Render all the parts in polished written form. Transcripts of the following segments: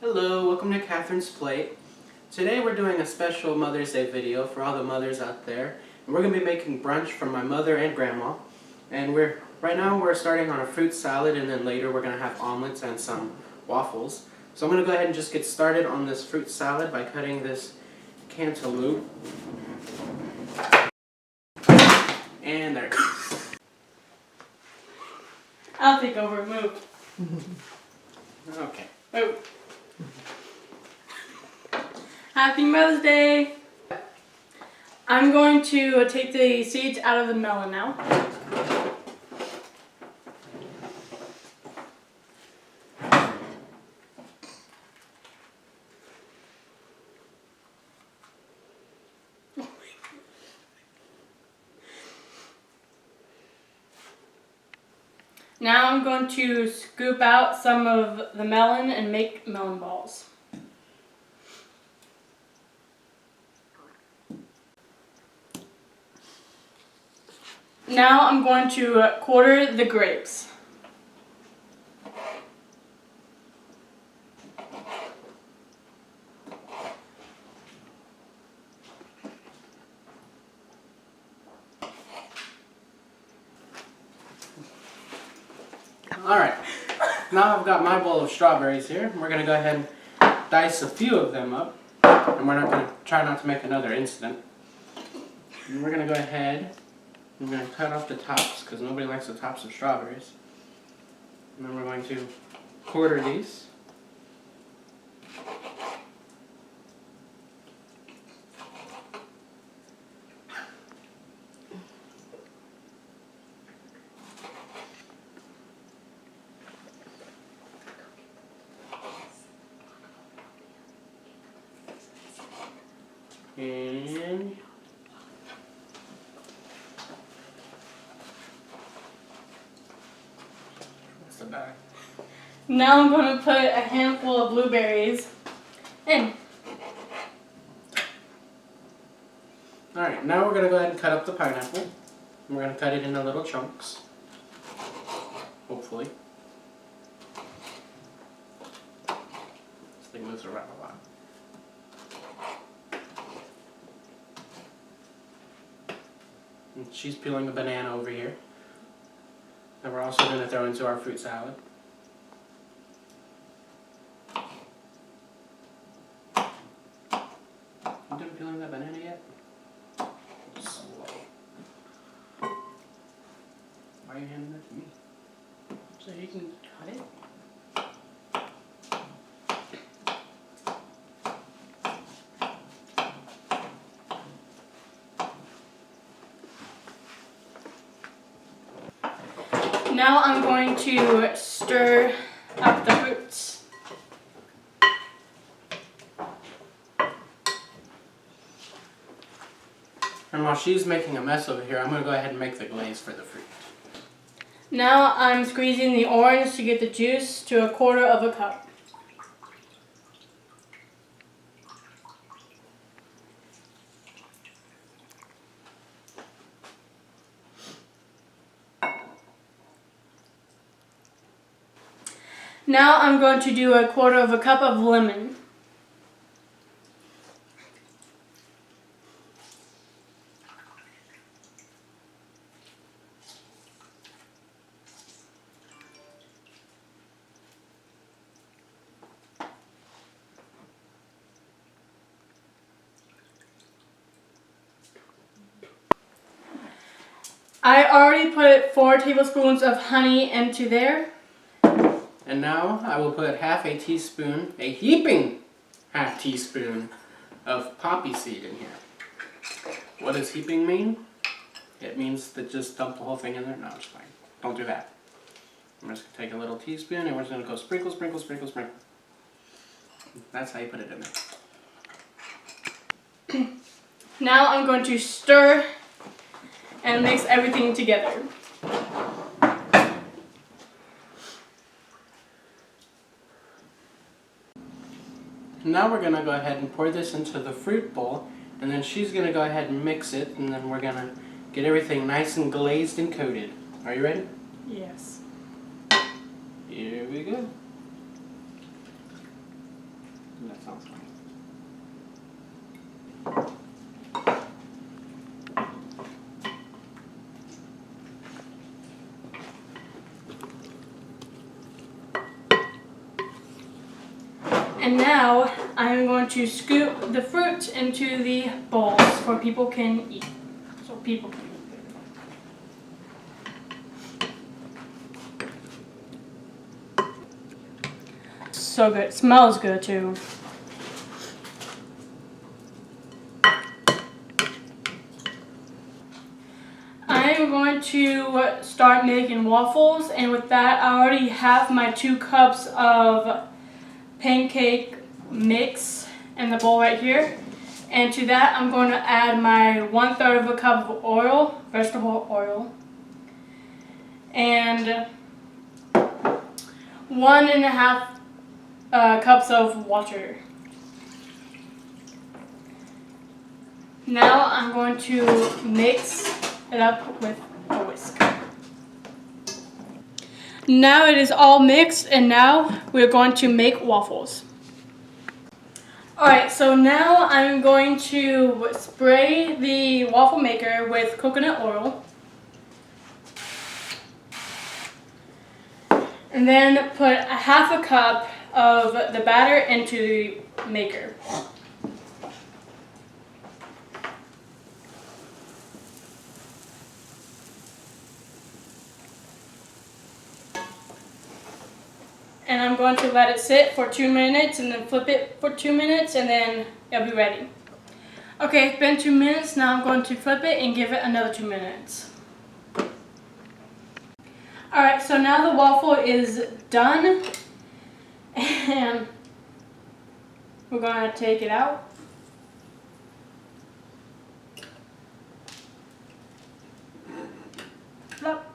Hello, welcome to Catherine's Plate. Today we're doing a special Mother's Day video for all the mothers out there. And we're going to be making brunch for my mother and grandma. And right now we're starting on a fruit salad, and then later we're going to have omelets and some waffles. So I'm going to go ahead and just get started on this fruit salad by cutting this cantaloupe. And there it goes. I'll take over. Move. Okay. Move. Happy Mother's Day! I'm going to take the seeds out of the melon now. Now I'm going to scoop out some of the melon and make melon balls. Now I'm going to quarter the grapes. Alright, now I've got my bowl of strawberries here. We're going to go ahead and dice a few of them up. And we're not going to try not to make another incident. And we're going to go ahead and we're going to cut off the tops because nobody likes the tops of strawberries. And then we're going to quarter these. And that's the bag. Now I'm going to put a handful of blueberries in. Alright, now we're going to go ahead and cut up the pineapple. We're going to cut it into little chunks. Hopefully. This thing moves around a lot. And she's peeling a banana over here. And we're also going to throw into our fruit salad. You done peeling that banana yet? Slow. Why are you handing that to me? So you can cut it. Now I'm going to stir up the fruits. And while she's making a mess over here, I'm going to go ahead and make the glaze for the fruit. Now I'm squeezing the orange to get the juice to 1/4 of a cup. Now I'm going to do 1/4 of a cup of lemon. I already put 4 tablespoons of honey into there. And now I will put half a teaspoon, a heaping half teaspoon of poppy seed in here. What does heaping mean? It means to just dump the whole thing in there. No, it's fine. Don't do that. I'm just going to take a little teaspoon and we're just going to go sprinkle, sprinkle, sprinkle, sprinkle. That's how you put it in there. Now I'm going to stir and mix everything together. Now we're going to go ahead and pour this into the fruit bowl, and then she's going to go ahead and mix it, and then we're going to get everything nice and glazed and coated. Are you ready? Yes. Here we go. That sounds fine. And now I'm going to scoop the fruit into the bowls for people can eat. So people can eat. So good. It smells good too. I'm going to start making waffles, and with that I already have my 2 cups of pancake mix in the bowl right here. And to that I'm going to add my 1/3 of a cup of oil, vegetable oil, and 1.5 cups of water. Now I'm going to mix it up with a whisk. Now it is all mixed, and now we're going to make waffles. Alright, so now I'm going to spray the waffle maker with coconut oil. And then put 1/2 cup of the batter into the maker. And I'm going to let it sit for 2 minutes and then flip it for 2 minutes and then it'll be ready. Okay, it's been 2 minutes. Now I'm going to flip it and give it another 2 minutes. Alright, so now the waffle is done. And we're going to take it out. Flop.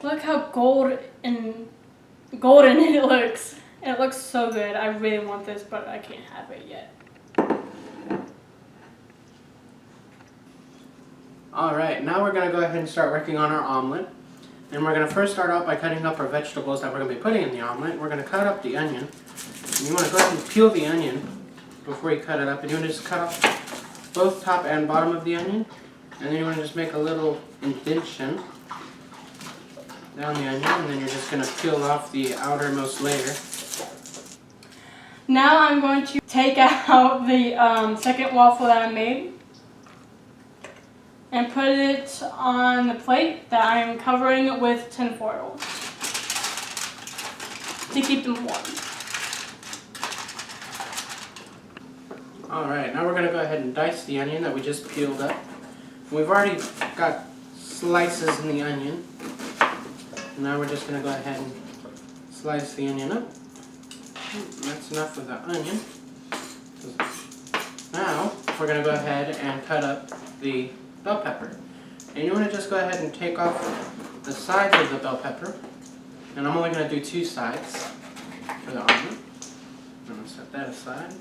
Look how golden it looks. It looks so good. I really want this, but I can't have it yet. Alright, now we're going to go ahead and start working on our omelet. And we're going to first start out by cutting up our vegetables that we're going to be putting in the omelet. We're going to cut up the onion. And you want to go ahead and peel the onion before you cut it up. And you want to just cut off both top and bottom of the onion. And then you want to just make a little indentation down the onion, and then you're just going to peel off the outermost layer. Now I'm going to take out the second waffle that I made and put it on the plate that I am covering with tinfoil to keep them warm. Alright, now we're going to go ahead and dice the onion that we just peeled up. We've already got slices in the onion. Now we're just going to go ahead and slice the onion up. That's enough of the onion. Now we're going to go ahead and cut up the bell pepper. And you want to just go ahead and take off the sides of the bell pepper. And I'm only going to do 2 sides for the omelet. I'm going to set that aside.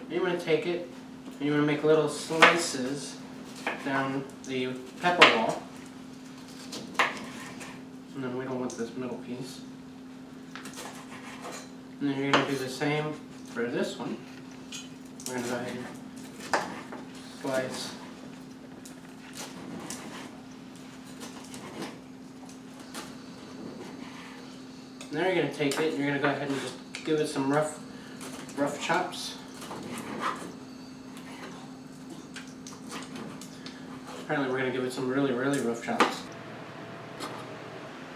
And you want to take it and you want to make little slices down the pepper wall. And then we don't want this middle piece. And then you're going to do the same for this one. We're going to go ahead and slice. Now you're going to take it and you're going to go ahead and just give it some rough chops. Apparently we're going to give it some really rough chops.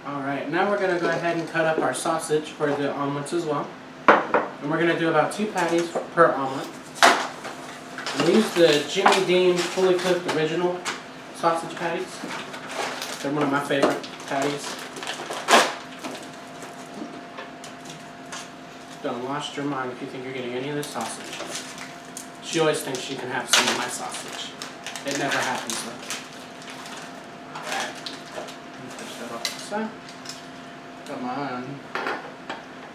Alright, now we're going to go ahead and cut up our sausage for the omelets as well. And we're going to do about 2 patties per omelet. And we use the Jimmy Dean fully cooked original sausage patties. They're one of my favorite patties. Don't lost your mind if you think you're getting any of this sausage. She always thinks she can have some of my sausage. It never happens though. Push that off to the side. Come on.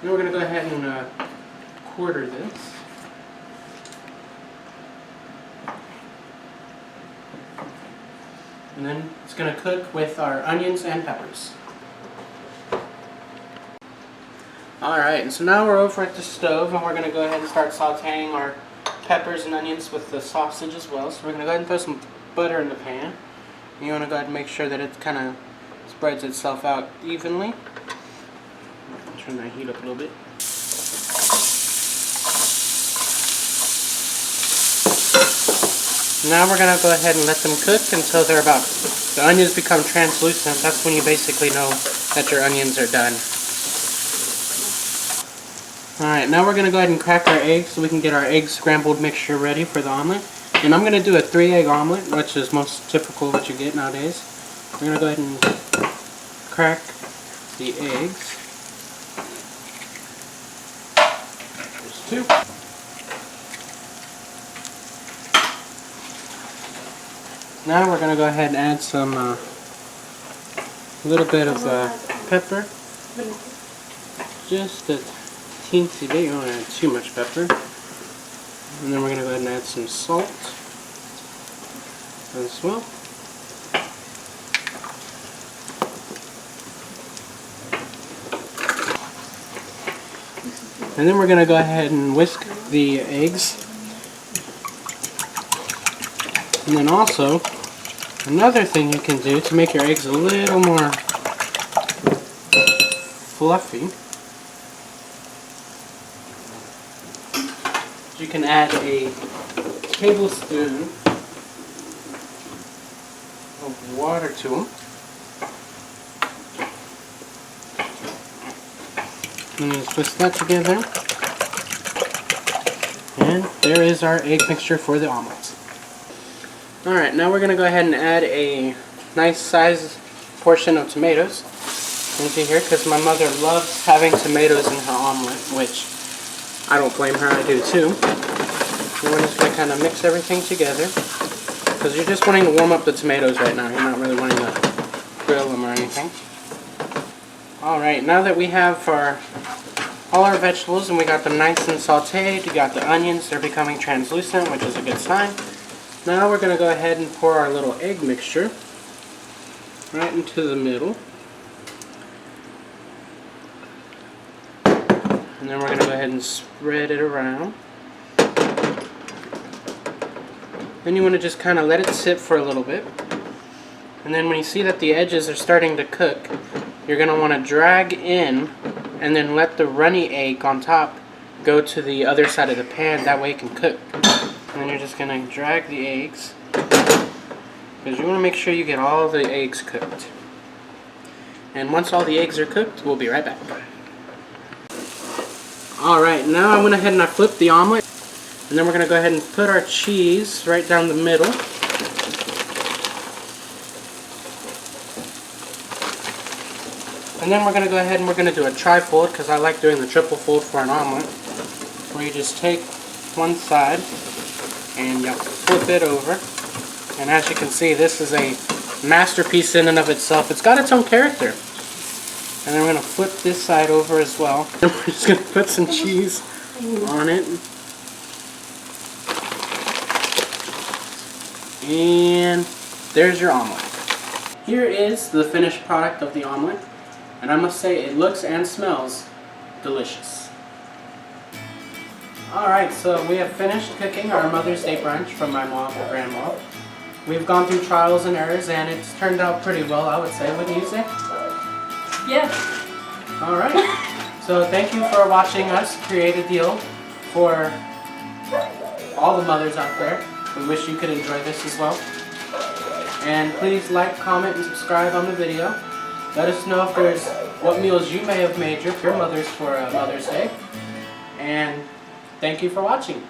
Then we're going to go ahead and quarter this. And then it's going to cook with our onions and peppers. Alright, and so now we're over at the stove and we're going to go ahead and start sauteing our peppers and onions with the sausage as well. So we're going to go ahead and throw some butter in the pan. You want to go ahead and make sure that it kind of spreads itself out evenly. Turn that heat up a little bit. Now we're going to go ahead and let them cook until the onions become translucent. That's when you basically know that your onions are done. Alright, now we're going to go ahead and crack our eggs so we can get our egg scrambled mixture ready for the omelet. And I'm going to do a 3-egg omelet, which is most typical what you get nowadays. We're going to go ahead and crack the eggs. There's 2. Now we're going to go ahead and add some little bit of pepper. Just a teensy bit, you don't want to add too much pepper. And then we're going to go ahead and add some salt as well. And then we're going to go ahead and whisk the eggs. And then also, another thing you can do to make your eggs a little more fluffy, you can add a tablespoon of water to them. And then twist that together. And there is our egg mixture for the omelets. Alright, now we're going to go ahead and add a nice sized portion of tomatoes into here because my mother loves having tomatoes in her omelet, which I don't blame her, I do too. And we're just going to kind of mix everything together because you're just wanting to warm up the tomatoes right now. You're not really wanting to grill them or anything. Alright, now that we have all our vegetables and we got them nice and sauteed, we got the onions, they're becoming translucent, which is a good sign. Now we're going to go ahead and pour our little egg mixture right into the middle. And then we're going to go ahead and spread it around. Then you want to just kind of let it sit for a little bit. And then when you see that the edges are starting to cook, you're going to want to drag in and then let the runny egg on top go to the other side of the pan. That way it can cook. And then you're just going to drag the eggs because you want to make sure you get all the eggs cooked. And once all the eggs are cooked, we'll be right back. Alright, now I went ahead and I flipped the omelet. And then we're going to go ahead and put our cheese right down the middle. And then we're going to go ahead and we're going to do a tri-fold because I like doing the triple fold for an omelet. Where you just take one side and you flip it over. And as you can see, this is a masterpiece in and of itself. It's got its own character. And then we're going to flip this side over as well. And we're just going to put some cheese on it. And there's your omelet. Here is the finished product of the omelet. And I must say, it looks and smells delicious. Alright, so we have finished cooking our Mother's Day brunch from my mom and grandma. We've gone through trials and errors and it's turned out pretty well, I would say. Wouldn't you say? Yeah. Alright, so thank you for watching us create a deal for all the mothers out there. We wish you could enjoy this as well. And please like, comment, and subscribe on the video. Let us know if there's what meals you may have made your mothers for Mother's Day. And thank you for watching.